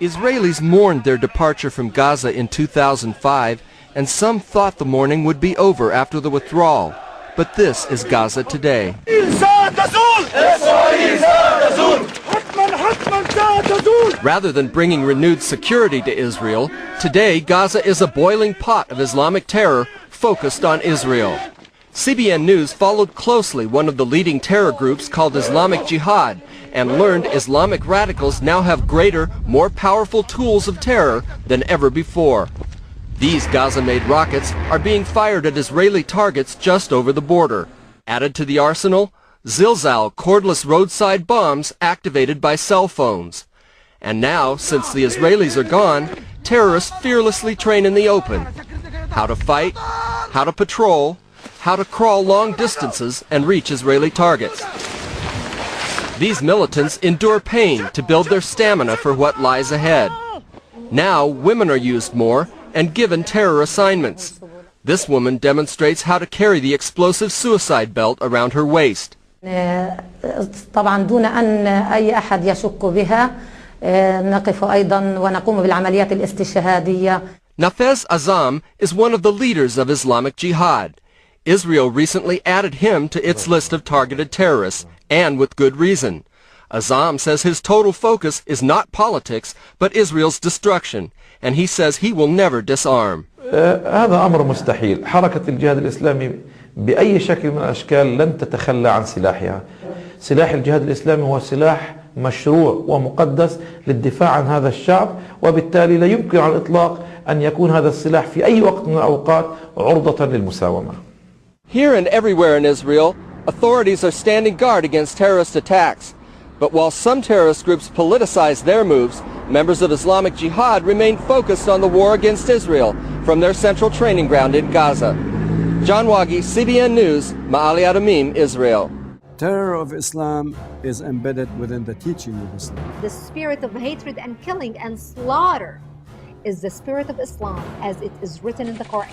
Israelis mourned their departure from Gaza in 2005, and some thought the mourning would be over after the withdrawal. But this is Gaza today. Rather than bringing renewed security to Israel, today Gaza is a boiling pot of Islamic terror focused on Israel. CBN News followed closely one of the leading terror groups called Islamic Jihad and learned Islamic radicals now have greater, more powerful tools of terror than ever before. These Gaza-made rockets are being fired at Israeli targets just over the border. Added to the arsenal, Zilzal cordless roadside bombs activated by cell phones. And now, since the Israelis are gone, terrorists fearlessly train in the open. How to fight, how to patrol, how to crawl long distances and reach Israeli targets. These militants endure pain to build their stamina for what lies ahead. Now, women are used more and given terror assignments. This woman demonstrates how to carry the explosive suicide belt around her waist. طبعا دون أن أي أحد يشك بها نقف أيضا ونقوم بالعمليات الاستشهادية. Nafez Azam is one of the leaders of Islamic Jihad. Israel recently added him to its list of targeted terrorists, and with good reason. Azam says his total focus is not politics, but Israel's destruction, and he says he will never disarm. هذا أمر مستحيل. حركة الجهاد الإسلامي بأي شكل من الأشكال لن تتخلى عن سلاحها. سلاح الجهاد الإسلامي هو سلاح مشروع ومقدس للدفاع عن هذا الشعب، وبالتالي لا يمكن على الإطلاق أن يكون هذا السلاح في أي وقت من الأوقات عرضة للمساومة. Here and everywhere in Israel, authorities are standing guard against terrorist attacks. But while some terrorist groups politicize their moves, members of Islamic Jihad remain focused on the war against Israel from their central training ground in Gaza. John Wagi, CBN News, Ma'ali Adamim, Israel. Terror of Islam is embedded within the teaching of Islam. The spirit of hatred and killing and slaughter is the spirit of Islam as it is written in the Quran.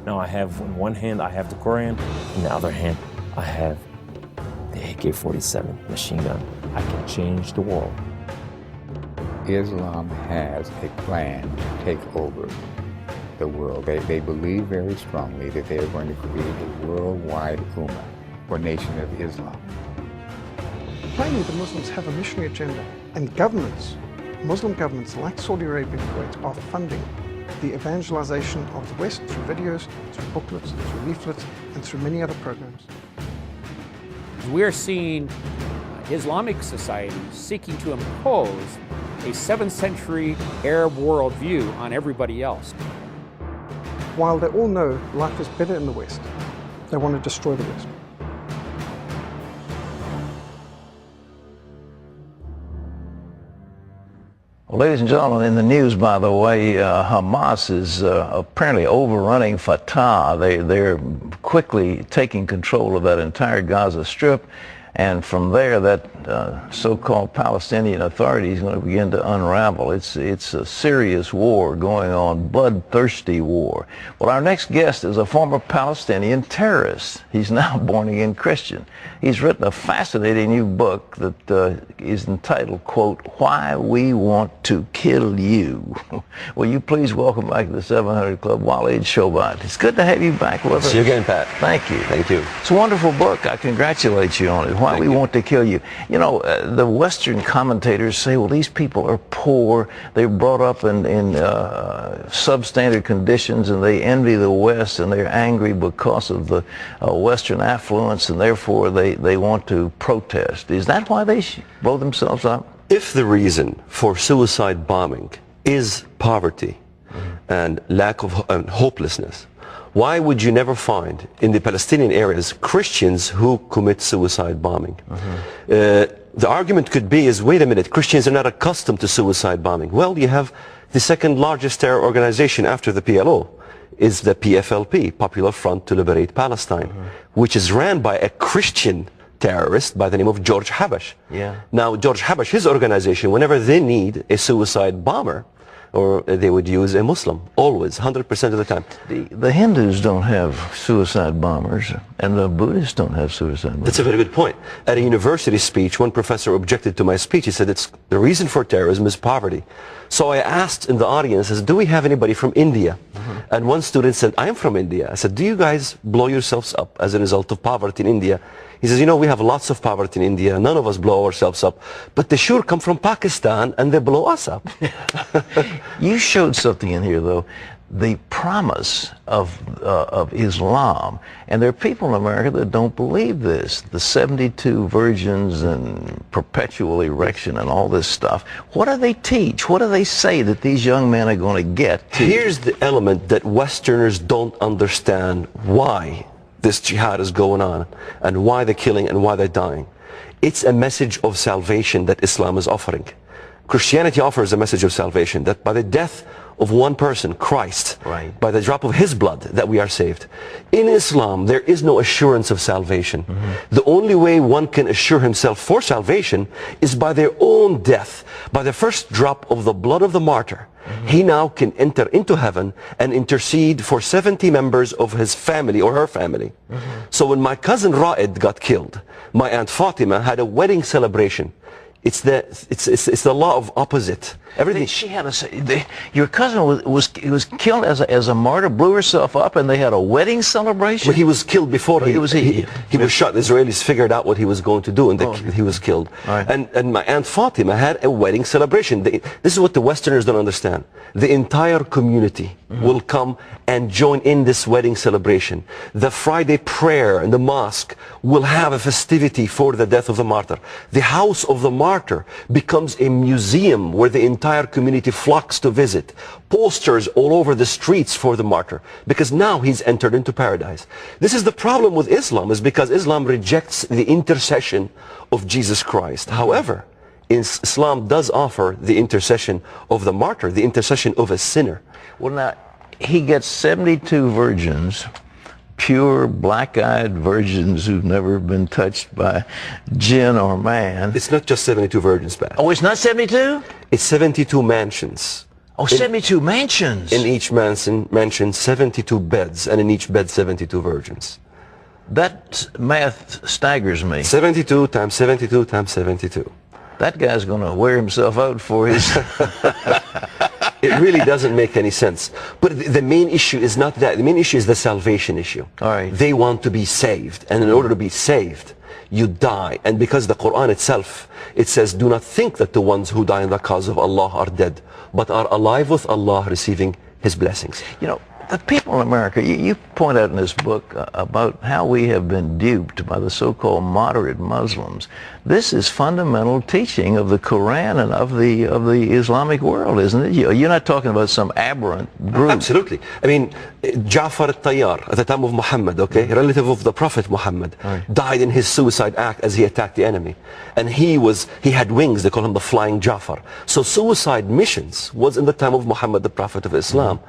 Now I have, in one hand, I have the Quran, in the other hand, I have the AK-47 machine gun. I can change the world. Islam has a plan to take over the world. They believe very strongly that they are going to create a worldwide ummah, or nation of Islam. Plainly, the Muslims have a missionary agenda, and governments, Muslim governments like Saudi Arabia and Kuwait, are funding the evangelization of the West through videos, through booklets, through leaflets, and through many other programs. We're seeing Islamic societies seeking to impose a 7th century Arab worldview on everybody else. While they all know life is better in the West, they want to destroy the West. Well, ladies and gentlemen, in the news, by the way, Hamas is apparently overrunning Fatah. They're quickly taking control of that entire Gaza Strip, and from there, that so-called Palestinian Authority is going to begin to unravel. It's a serious war going on, bloodthirsty war. Well, our next guest is a former Palestinian terrorist. He's now a born-again Christian. He's written a fascinating new book that is entitled, quote, Why We Want to Kill You. Will you please welcome back to the 700 Club, Waleed Shobat. It's good to have you back with us. See you again, Pat. Thank you. Thank you. It's a wonderful book. I congratulate you on it. Why We Want to Kill You. You know, the Western commentators say, well, these people are poor. They're brought up in substandard conditions, and they envy the West, and they're angry because of the Western affluence, and therefore they want to protest. Is that why they blow themselves up? If the reason for suicide bombing is poverty and lack of hopelessness, why would you never find in the Palestinian areas Christians who commit suicide bombing? The argument could be is, wait a minute, Christians are not accustomed to suicide bombing. Well, you have the second largest terror organization after the PLO is the PFLP, Popular Front to Liberate Palestine, which is ran by a Christian terrorist by the name of George Habash. Yeah. Now, George Habash, his organization, whenever they need a suicide bomber, or they would use a Muslim, always, 100% of the time. The Hindus don't have suicide bombers, and the Buddhists don't have suicide bombers. That's a very good point. At a university speech, one professor objected to my speech. He said, the reason for terrorism is poverty. So I asked in the audience, do we have anybody from India? And one student said, I am from India. I said, do you guys blow yourselves up as a result of poverty in India? He says, you know, we have lots of poverty in India. None of us blow ourselves up. But they sure come from Pakistan and they blow us up. You showed something in here, though, the promise of Islam. And there are people in America that don't believe this. The 72 virgins and perpetual erection and all this stuff. What do they teach? What do they say that these young men are going to get to? Here's the element that Westerners don't understand why this jihad is going on and why they're killing and why they're dying. It's a message of salvation that Islam is offering. Christianity offers a message of salvation, that by the death of one person, Christ, by the drop of his blood, that we are saved. In Islam, there is no assurance of salvation. The only way one can assure himself for salvation is by their own death, by the first drop of the blood of the martyr. He now can enter into heaven and intercede for 70 members of his family or her family. So when my cousin Ra'id got killed, my Aunt Fatima had a wedding celebration. It's the law of opposite. Everything. She had your cousin was killed as a martyr, blew herself up, and they had a wedding celebration. But he was killed before he was shot. The Israelis figured out what he was going to do, and he was killed. And my Aunt Fatima had a wedding celebration. This is what the Westerners don't understand. The entire community will come and join in this wedding celebration. The Friday prayer in the mosque will have a festivity for the death of the martyr. The house of the martyr becomes a museum where the entire community flocks to visit. Posters all over the streets for the martyr, because now he's entered into paradise. This is the problem with Islam, is because Islam rejects the intercession of Jesus Christ. However, Islam does offer the intercession of the martyr, the intercession of a sinner. Well, now, he gets 72 virgins, pure black-eyed virgins who've never been touched by jinn or man. It's not just 72 virgins, Pat. Oh, it's not 72? It's 72 mansions. Oh, 72 mansions. In each mansion, 72 beds, and in each bed, 72 virgins. That math staggers me. 72 times 72 times 72. That guy's going to wear himself out for his... It really doesn't make any sense. But the main issue is not that. The main issue is the salvation issue. All right. They want to be saved. And in order to be saved, you die. And because the Quran itself, it says, do not think that the ones who die in the cause of Allah are dead, but are alive with Allah, receiving His blessings. You know, the people in America, you point out in this book about how we have been duped by the so-called moderate Muslims. This is fundamental teaching of the Quran and of the Islamic world, isn't it? You're not talking about some aberrant group. Absolutely. I mean, Ja'far al-Tayyar, at the time of Muhammad, okay, relative of the Prophet Muhammad, died in his suicide act as he attacked the enemy. And he had wings, they call him the flying Ja'far. So suicide missions was in the time of Muhammad, the Prophet of Islam.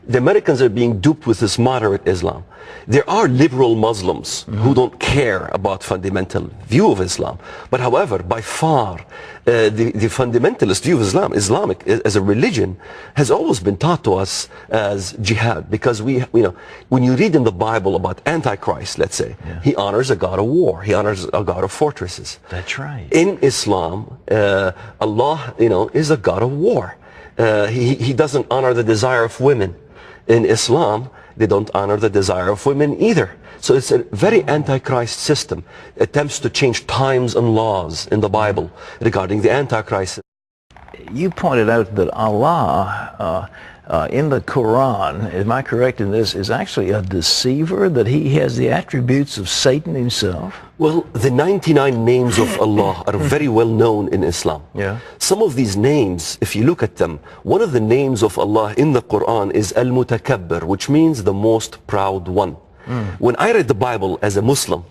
The Americans are being duped with this moderate Islam. There are liberal Muslims who don't care about fundamental view of Islam. But however, by far, the fundamentalist view of Islam, Islamic as a religion, has always been taught to us as jihad. Because when you read in the Bible about Antichrist, let's say, he honors a god of war. He honors a god of fortresses. That's right. In Islam, Allah, is a god of war. He doesn't honor the desire of women. In Islam, they don't honor the desire of women either. So it's a very antichrist system. Attempts to change times and laws in the Bible regarding the Antichrist. You pointed out that Allah in the Quran, am I correct in this, is actually a deceiver, that he has the attributes of Satan himself? Well, the 99 names of Allah are very well known in Islam. Yeah. Some of these names, if you look at them, one of the names of Allah in the Quran is Al-Mutakabbir, which means the most proud one. When I read the Bible as a Muslim,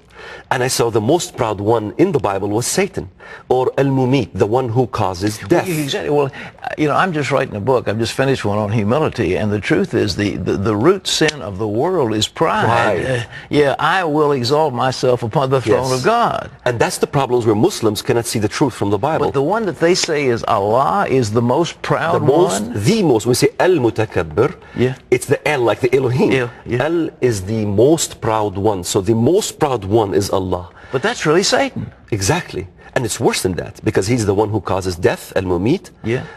And I saw the most proud one in the Bible was Satan, or Al-Mumit, the one who causes death. Exactly. Well, you know, I'm just writing a book. I've just finished one on humility, and the truth is the root sin of the world is pride. Yeah, I will exalt myself upon the throne of God. And that's the problems where Muslims cannot see the truth from the Bible. But the one that they say is Allah is the most proud one? The most. When we say Al-Mutakabbir, it's the L, like the Elohim. Al is the most proud one. So the most proud one is Allah. But that's really Satan. Exactly. And it's worse than that, because he's the one who causes death, Al-Mumit,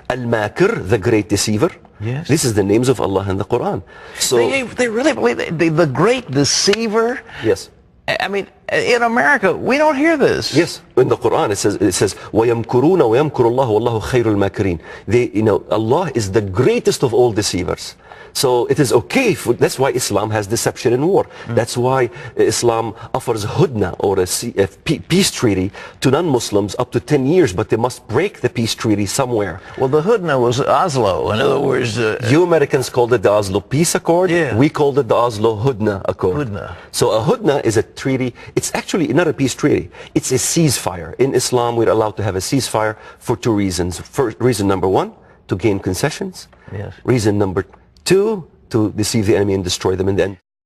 Al-Makir, the great deceiver. Yes. This is the names of Allah in the Quran. So they really believe the great deceiver? Yes. I mean, in America, we don't hear this. Yes, in the Quran it says وَيَمْكُرُونَ وَيَمْكُرُ اللَّهُ وَاللَّهُ خَيْرُ الْمَاكِرِينَ. Allah is the greatest of all deceivers. So it is okay, that's why Islam has deception in war. That's why Islam offers hudna, or a peace treaty, to non-Muslims up to 10 years, but they must break the peace treaty somewhere. Well, the hudna was Oslo. In other words... you Americans called it the Oslo Peace Accord. We called it the Oslo Hudna Accord. So a hudna is a treaty. It's actually not a peace treaty. It's a ceasefire. In Islam, we're allowed to have a ceasefire for two reasons. First, reason number one, to gain concessions. Yes. Reason number two, to deceive the enemy and destroy them in the end.